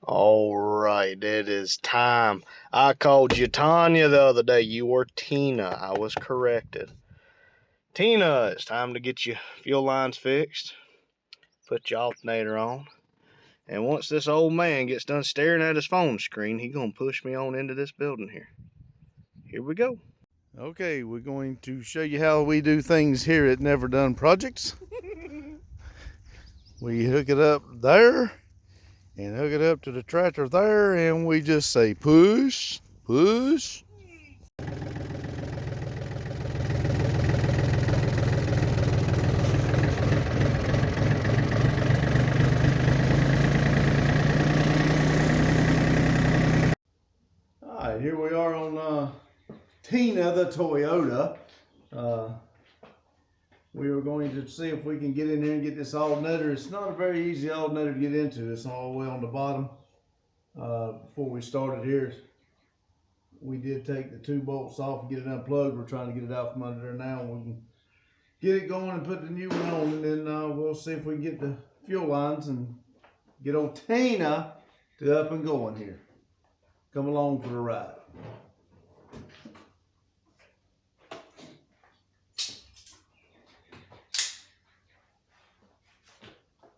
All right, it is time. I called you Tanya the other day. You were Tina. I was corrected. Tina, it's time to get your fuel lines fixed. Put your alternator on. And once this old man gets done staring at his phone screen, he's going to push me on into this building here. Here we go. Okay, we're going to show you how we do things here at Never Done Projects. We hook it up there and hook it up to the tractor there, and we just say push, push. All right, here we are on Tina the Toyota. We are going to see if we can get in there and get this alternator. It's not a very easy alternator to get into. It's all the way on the bottom. Before we started here, we did take the 2 bolts off and get it unplugged. We're trying to get it out from under there now. We can get it going and put the new one on, and then we'll see if we can get the fuel lines and get old Tina to up and going here. Come along for the ride.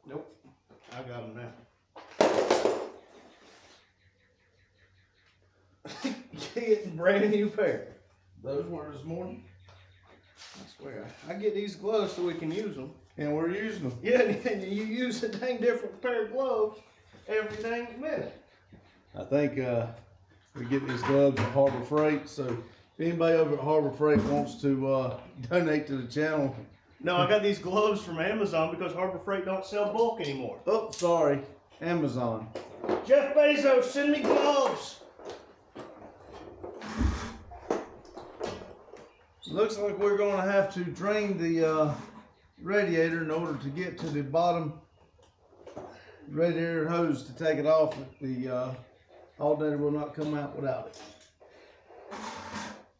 Nope, I got them now. Getting brand new pair. Those were this morning. I swear, I get these gloves so we can use them. And we're using them. Yeah, and you use a dang different pair of gloves every dang minute. I think we get these gloves at Harbor Freight, so if anybody over at Harbor Freight wants to donate to the channel. No, I got these gloves from Amazon because Harbor Freight don't sell bulk anymore. Oh, sorry, Amazon. Jeff Bezos, send me gloves. Looks like we're going to have to drain the radiator in order to get to the bottom radiator hose to take it off. The alternator will not come out without it.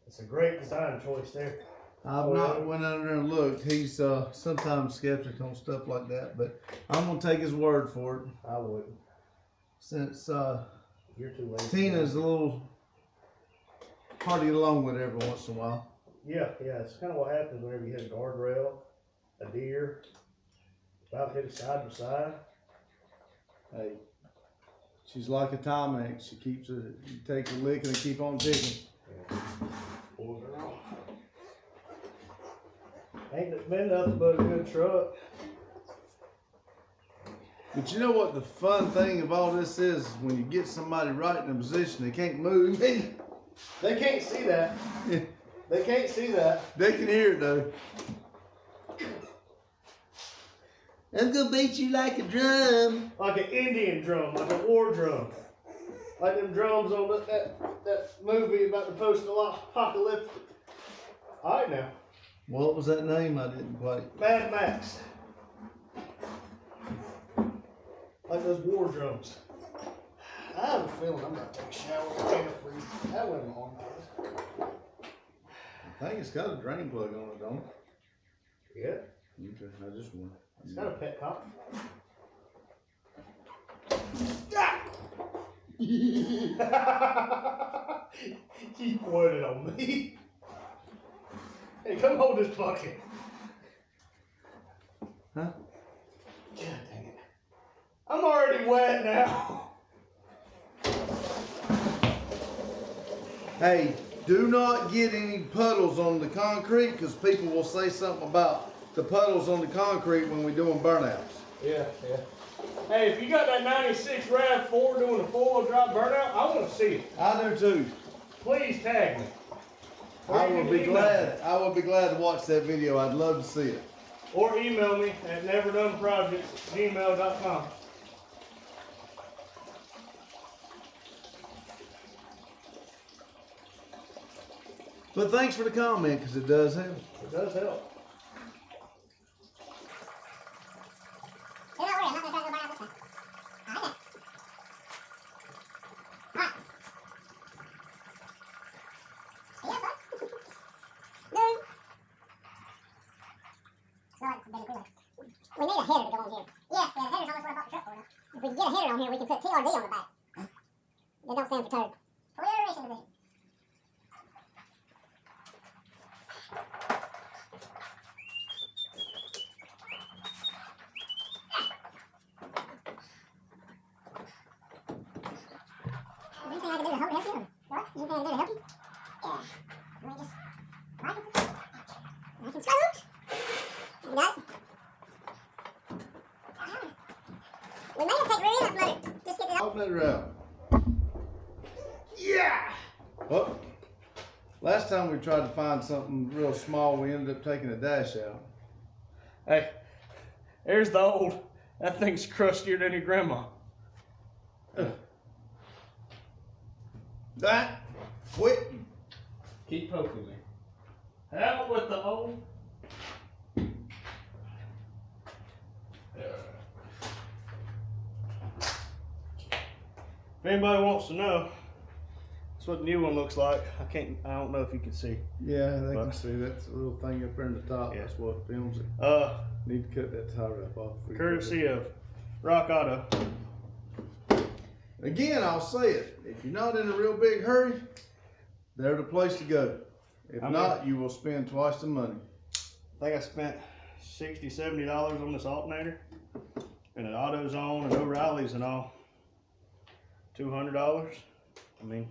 It's a great design choice there. I've not went under there and looked. He's sometimes skeptical on stuff like that, but I'm going to take his word for it. I wouldn't. Since You're too lazy. Tina's a little hard to get along with every once in a while. Yeah, it's kind of what happens whenever you hit a guardrail, a deer, about to hit a side by side. Hey, she's like a Timex. She keeps it. You take a lick and keep on ticking. Yeah. Poor girl. Ain't been nothing but a good truck. But you know what the fun thing of all this is? When you get somebody right in a position they can't move. They can't see that. Yeah. They can't see that. They can hear it though. I'm gonna beat you like a drum. Like an Indian drum, like a war drum. Like them drums on that movie about the post-apocalyptic. Alright now. What was that name? I didn't quite. Mad Max. Like those war drums. I have a feeling I'm about to take a shower with antifreeze. That went long. I think it's got a drain plug on it, don't it? Yeah. Okay, I just want. It's got a pet cop. He pointed on me. Hey, come hold this bucket. Huh? God dang it. I'm already wet now. Hey, do not get any puddles on the concrete because people will say something about the puddles on the concrete when we're doing burnouts. Yeah. Hey, if you got that 96 RAV4 doing a 4-wheel drive burnout, I want to see it. I do too. Please tag me. I will be glad to watch that video. I'd love to see it. Or email me at neverdoneprojects@gmail.com. But thanks for the comment because it does help. It does help. We need a header to go on here. Yeah, the header's almost what I bought the truck for now. If we can get a header on here, we can put TRD on the back. They don't stand for turd. Clear racing division. Anything I can do to help you? What? Anything I can do to help you? Yeah. Let me just... I can scoot. You got it? We may have to take room up, mother. Just get this... Alternator out. Yeah! Well, last time we tried to find something real small, we ended up taking a dash out. Hey, there's the old. That thing's crustier than your grandma. That? Quit. Keep poking me. Hell with the old. If anybody wants to know, that's what the new one looks like. I don't know if you can see. Yeah, they can see that's a little thing up there in the top. Yeah. That's what films it. Need to cut that tie wrap off. Courtesy of Rock Auto. Again, I'll say it. If you're not in a real big hurry, they're the place to go. If not, you will spend twice the money. I think I spent $60, $70 on this alternator. And at AutoZone and O'Reilly's and all. $200. I mean,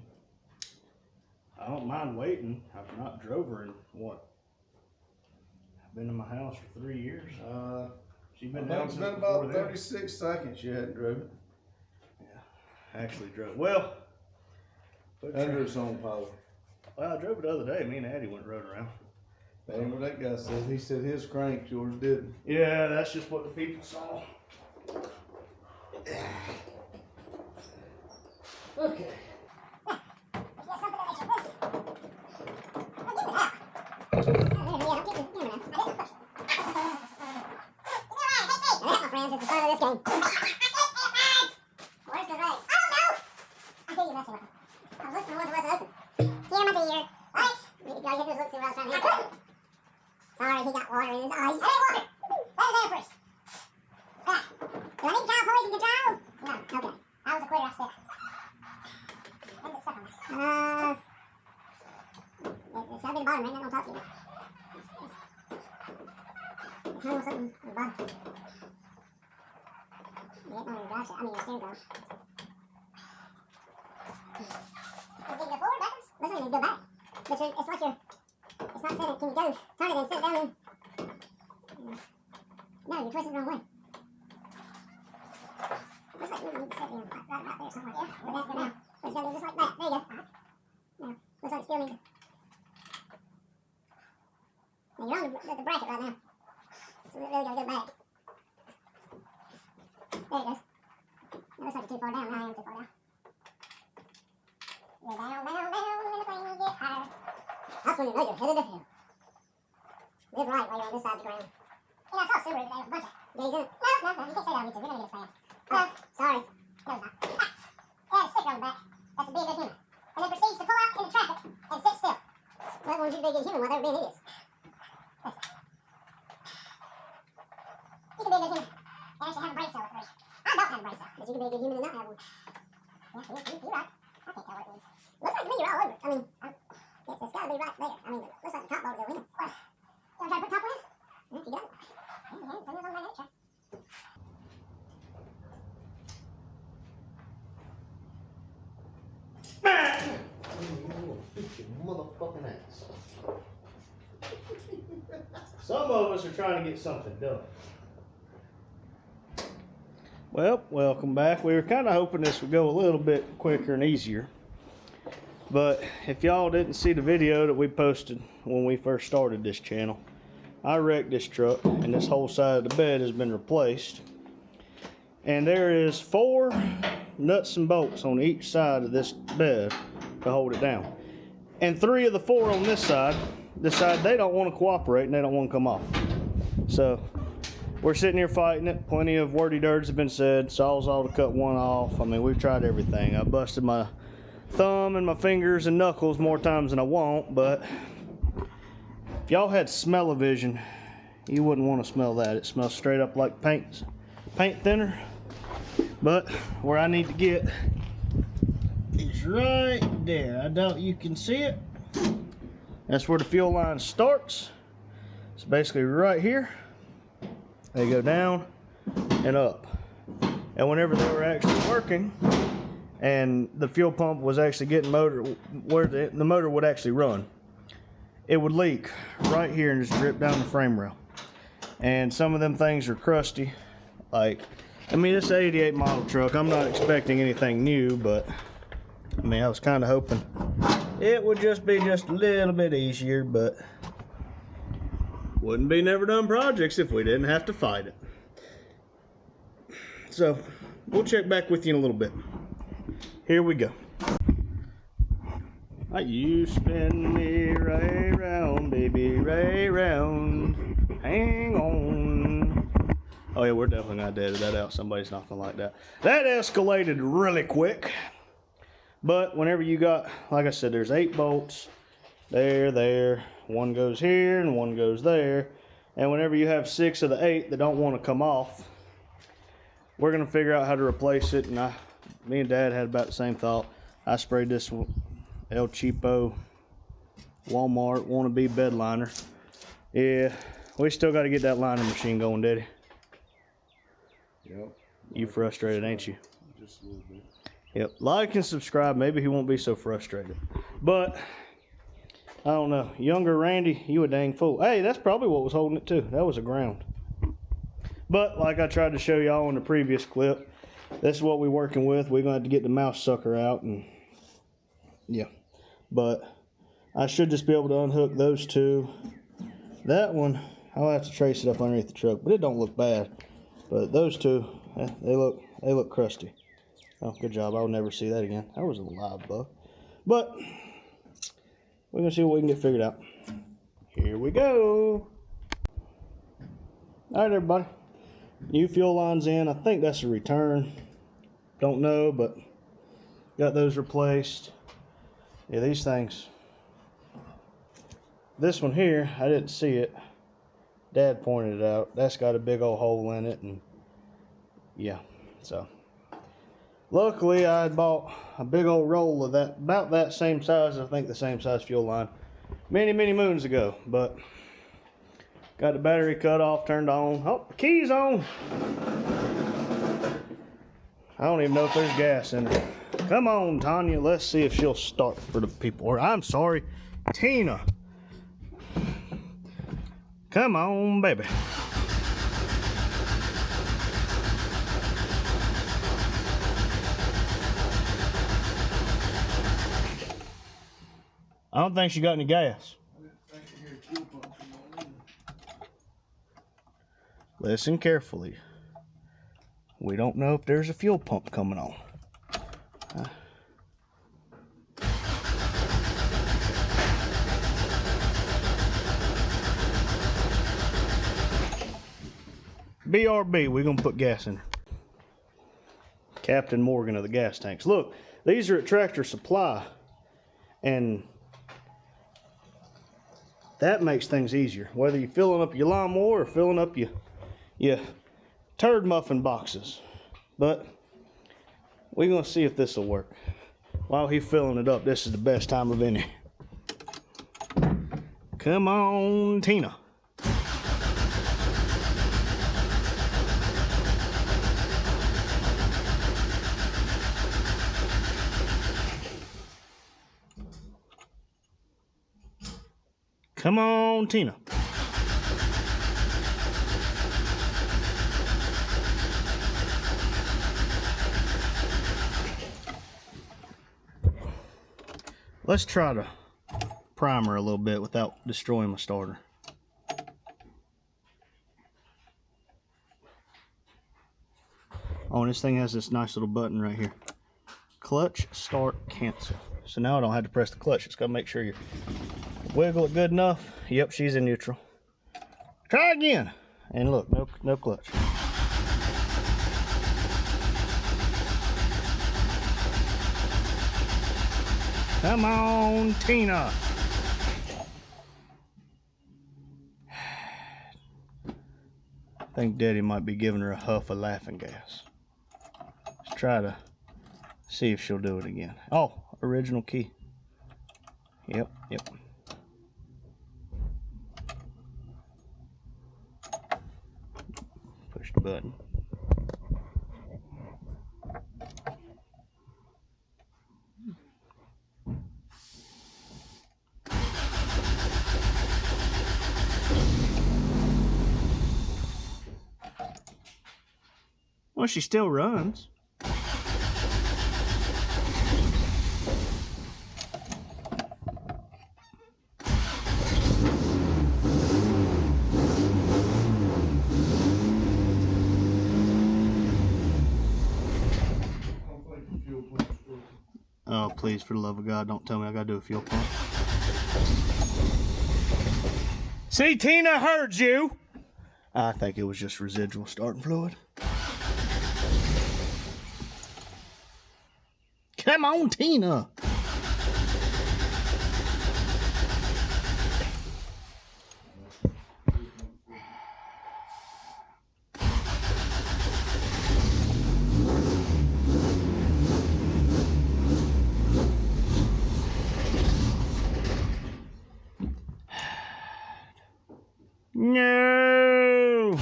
I don't mind waiting. I've not drove her in what? I've been in my house for 3 years. She's been down it's since been about 36 seconds you hadn't driven. Yeah, I actually drove. Well, under its own power. Well, I drove it the other day. Me and Addie went and rode around. That ain't what that guy said. He said his cranked, yours didn't. Yeah, that's just what the people saw. Okay. Friends, it's the fun of this game. Where's the race? I don't know. I hear you messing with them. I was looking for one that wasn't open. Here, my dear. Thanks. You gotta get those looks see what I was trying to do. Sorry, he got water in his eyes. I didn't water. Let us air first. Ah. Do I need cow poison control? No. Okay. That was a quitter I spit. When's it stuck on? It's gotta be the bottom, right? That don't talk to you. It's hung on something on the bottom. Yeah, no, your drive shaft. I mean, your steering column. Does it go forward, backwards? Looks like it needs to go back. But it's like you're, it's not saying, can you go, turn it and sit down and, no, you're twisting the wrong way. Looks like you need to sit in right there somewhere. Yeah, but that's good now. But it's gonna go just like that. There you go. No, looks like it still needs to. Now you're on the bracket right now. So we really gotta go back. There it goes. That looks like it's too far down. No, I am too far down. You're down, and the things get higher. That's when you know you're headed to hell. Live right while you're on this side of the ground. Yeah, I saw a Subaru today with a bunch of gays in it. No, you can't say that on YouTube. We're gonna get a fan. Sorry. No, it's not. Yeah, a sticker on the back. That's a big, good human. And then proceeds to pull out into traffic and sit still. Well, that one's a big, good human while they were being idiots. You can be a good human. And actually have a brain cell with 3. I don't have a brain cell, but you can be a good human and not have one. Yeah, you're right. I can't tell what it means. Looks like to me you're all over it. I mean, it's gotta be right there. I mean, it looks like the top bolt will go in. You wanna try to put top one in? Yeah, you got it. Yeah, turn yours on the magnetic track. Motherfucking ass. Some of us are trying to get something done. Well, welcome back. We were kind of hoping this would go a little bit quicker and easier. But if y'all didn't see the video that we posted when we first started this channel, I wrecked this truck and this whole side of the bed has been replaced. And there is 4 nuts and bolts on each side of this bed to hold it down. And 3 of the 4 on this side, they don't want to cooperate and they don't want to come off. So we're sitting here fighting it. Plenty of wordy dirts have been said. Sawzall to cut one off. I mean, we've tried everything. I busted my thumb and my fingers and knuckles more times than I want, but if y'all had smell-o-vision, you wouldn't want to smell that. It smells straight up like paint thinner. But where I need to get is right there. I doubt you can see it. That's where the fuel line starts. It's basically right here. They go down and up. And whenever they were actually working and the fuel pump was actually getting motor where the motor would actually run, it would leak right here and just drip down the frame rail. And some of them things are crusty. Like, I mean, it's an 88 model truck. I'm not expecting anything new, but I mean, I was kind of hoping it would just be just a little bit easier, but wouldn't be never done projects if we didn't have to fight it. So we'll check back with you in a little bit. Here we go. You spin me right round, baby, right round. Hang on. Oh yeah, we're definitely gonna edit that out. Somebody's not gonna like that. That escalated really quick. But whenever you got, like I said, there's 8 bolts. There. One goes here and one goes there. And whenever you have 6 of the 8 that don't want to come off, we're gonna figure out how to replace it. And me and Dad had about the same thought. I sprayed this El Cheapo Walmart wannabe bed liner. Yeah, we still got to get that liner machine going, Daddy. Yep. You frustrated, ain't you? Just a little bit. Yep. Like and subscribe. Maybe he won't be so frustrated. But I don't know. Younger Randy, you a dang fool. Hey, that's probably what was holding it too. That was a ground. But like I tried to show y'all in the previous clip, this is what we're working with. We're gonna have to get the mouse sucker out, and yeah. But I should just be able to unhook those two. That one, I'll have to trace it up underneath the truck, but it don't look bad. But those two, they look crusty. Oh, good job. I'll never see that again. That was a live bug. But we're gonna see what we can get figured out. Here we go. All right, everybody. New fuel lines in. I think that's a return. Don't know, but got those replaced. Yeah, these things. This one here, I didn't see it. Dad pointed it out. That's got a big old hole in it, and yeah, so. Luckily, I had bought a big old roll of that, about that same size, I think the same size fuel line, many moons ago, but got the battery cut off, turned on. Oh, the key's on. I don't even know if there's gas in it. Come on, Tanya, let's see if she'll start for the people. Or, I'm sorry, Tina. Come on, baby. I don't think she got any gas. Listen carefully. We don't know if there's a fuel pump coming on. BRB, we're gonna put gas in. Captain Morgan of the gas tanks. Look, these are at Tractor Supply, and that makes things easier. Whether you're filling up your lawnmower or filling up your turd muffin boxes. But we're gonna see if this will work. While he's filling it up, this is the best time of any. Come on, Tina. Come on, Tina. Let's try to prime her a little bit without destroying my starter. Oh, and this thing has this nice little button right here. Clutch, start, cancel. So now I don't have to press the clutch. Just gotta make sure you wiggle it good enough. Yep, she's in neutral. Try again. And look, no clutch. Come on, Tina. I think Daddy might be giving her a huff of laughing gas. try to see if she'll do it again. Oh, original key. Yep. Push the button. Well, she still runs. Oh, please, for the love of God, don't tell me I gotta do a fuel pump. See, Tina heard you. I think it was just residual starting fluid. Come on, Tina. No.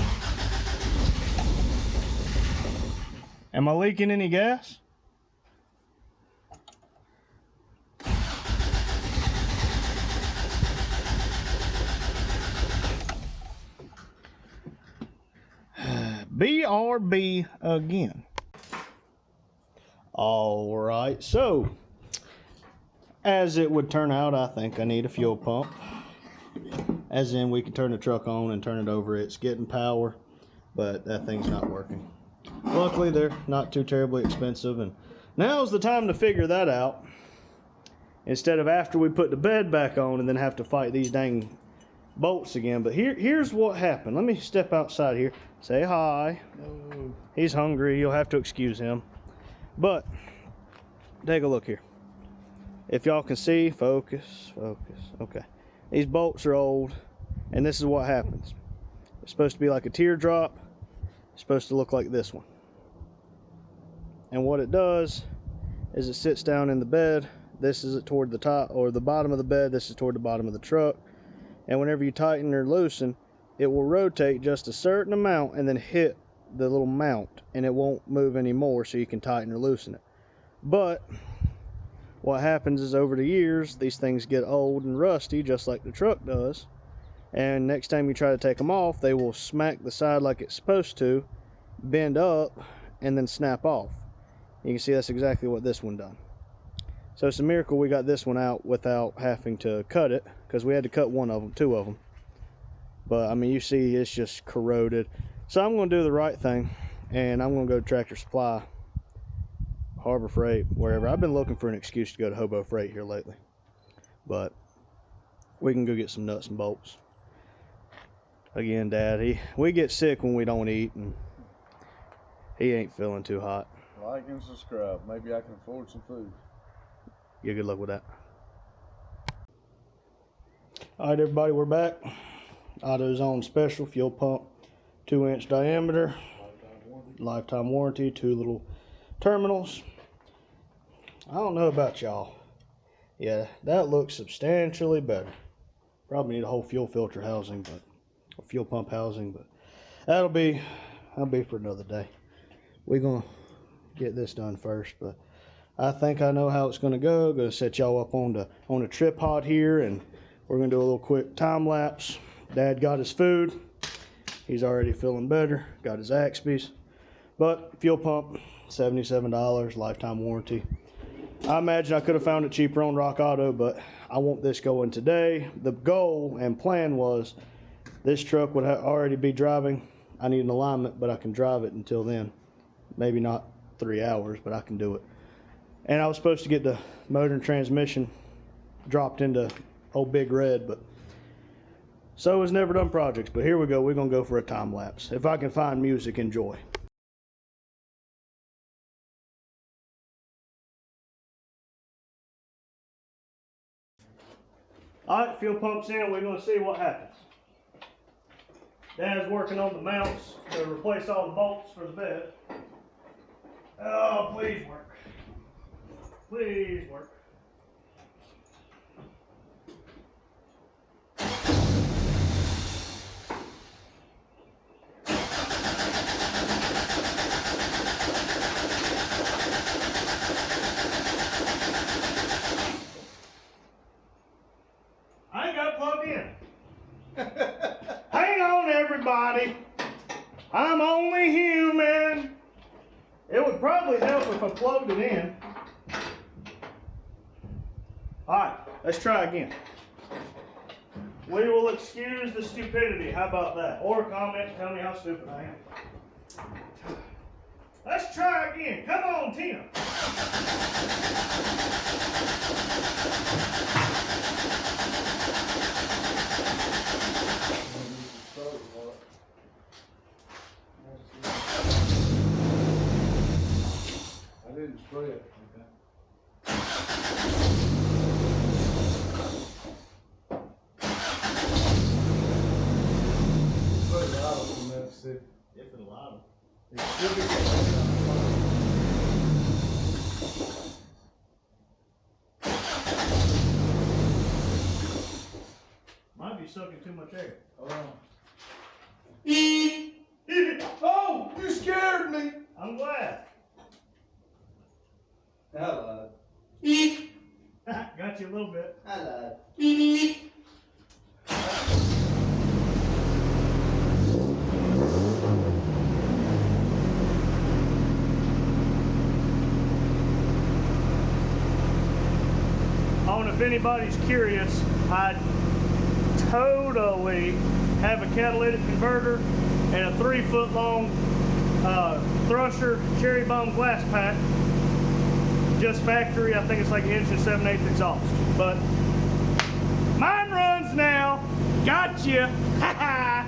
Am I leaking any gas? BRB again. All right, so as it would turn out, I think I need a fuel pump. As in, we can turn the truck on and turn it over. It's getting power, but that thing's not working. Luckily, they're not too terribly expensive, and now's the time to figure that out. Instead of after we put the bed back on and then have to fight these dang bolts again. But here's what happened. Let me step outside here. Say hi. No. He's hungry. You'll have to excuse him. But take a look here. If y'all can see, focus. Okay. These bolts are old, and this is what happens. It's supposed to be like a teardrop. It's supposed to look like this one. And what it does is it sits down in the bed. This is toward the top or the bottom of the bed. This is toward the bottom of the truck. And whenever you tighten or loosen, it will rotate just a certain amount and then hit the little mount, and it won't move anymore, so you can tighten or loosen it. But what happens is over the years, these things get old and rusty, just like the truck does. And next time you try to take them off, they will smack the side like it's supposed to, bend up, and then snap off. You can see that's exactly what this one done. So it's a miracle we got this one out without having to cut it, because we had to cut two of them. But I mean, you see it's just corroded. So I'm going to do the right thing, and I'm going to go to Tractor Supply, Harbor Freight, wherever. I've been looking for an excuse to go to Hobo Freight here lately. But we can go get some nuts and bolts. Again, Dad, we get sick when we don't eat, and he ain't feeling too hot. Like and subscribe. Maybe I can afford some food. Yeah, good luck with that. All right, everybody, we're back. AutoZone special fuel pump, 2-inch diameter, lifetime warranty, 2 little terminals. I don't know about y'all. Yeah, that looks substantially better. Probably need a whole fuel filter housing, but a fuel pump housing, but that'll be for another day. We're gonna get this done first, but I think I know how it's gonna go. Gonna set y'all up on the tripod here, and we're gonna do a little quick time lapse. Dad got his food. He's already feeling better. Got his Axpies. But fuel pump, $77, lifetime warranty. I imagine I could have found it cheaper on Rock Auto, but I want this going today. The goal and plan was this truck would already be driving. I need an alignment, but I can drive it until then. Maybe not 3 hours, but I can do it. And I was supposed to get the motor and transmission dropped into old Big Red, but so is never done projects. But here we go. We're going to go for a time lapse. If I can find music, enjoy. All right, fuel pump's in. We're going to see what happens. Dad's working on the mounts to replace all the bolts for the bed. Oh, please work. Please work. I ain't got it plugged in. Hang on, everybody. I'm only human. It would probably help if I plugged it in. Alright, let's try again. We will excuse the stupidity. How about that? Or comment, tell me how stupid I am. Let's try again. Come on, Tina. I didn't spray it. Put it out on that, see. If it'll allow It should be. Might be sucking too much air. Oh, you scared me. I'm glad. Hello. Got you a little bit. Hello. If anybody's curious, I totally have a catalytic converter and a 3-foot long Thrusher cherry bomb glass pack. Just factory. I think it's like 1 7/8 exhaust. But mine runs now. Gotcha. Ha ha.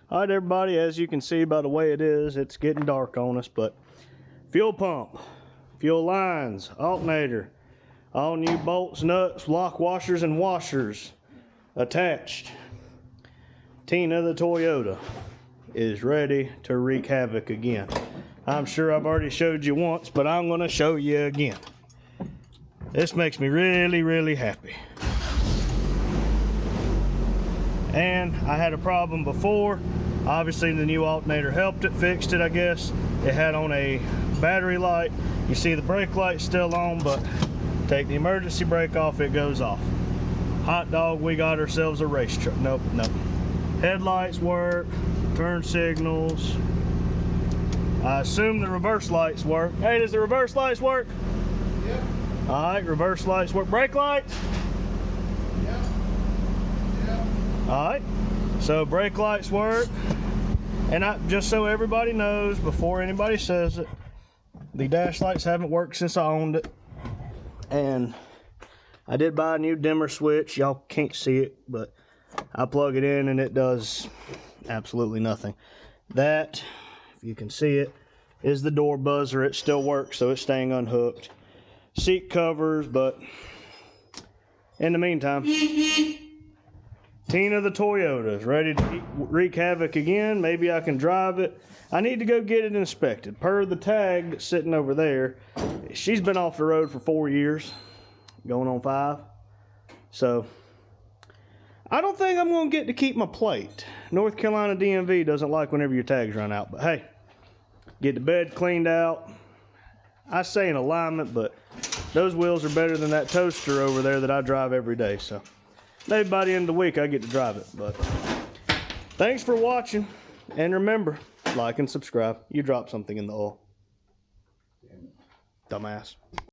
All right, everybody, as you can see by the way it is, it's getting dark on us, but fuel pump, fuel lines, alternator, all new bolts, nuts, lock washers, and washers attached. Tina the Toyota is ready to wreak havoc again. I'm sure I've already showed you once, but I'm going to show you again. This makes me really, really happy. And I had a problem before. Obviously the new alternator helped it, fixed it, I guess. It had on a battery light. You see the brake light's still on, but take the emergency brake off, it goes off. Hot dog, we got ourselves a race truck. Nope. Headlights work, turn signals. I assume the reverse lights work. Hey, does the reverse lights work? Yep. All right, reverse lights work. Brake lights? Yep. Yep. All right, so brake lights work. And just so everybody knows, before anybody says it, the dash lights haven't worked since I owned it. And I did buy a new dimmer switch. Y'all can't see it, but I plug it in and it does absolutely nothing. That, if you can see it, is the door buzzer. It still works, so it's staying unhooked. Seat covers, but in the meantime, Tina the Toyota is ready to wreak havoc again. Maybe I can drive it. I need to go get it inspected. Per the tag that's sitting over there, she's been off the road for 4 years, going on 5. So I don't think I'm going to get to keep my plate. North Carolina DMV doesn't like whenever your tags run out. But hey, get the bed cleaned out. I say in alignment, but those wheels are better than that toaster over there that I drive every day. So maybe by the end of the week I get to drive it. But thanks for watching. And remember, like and subscribe. You drop something in the oil. Dumbass.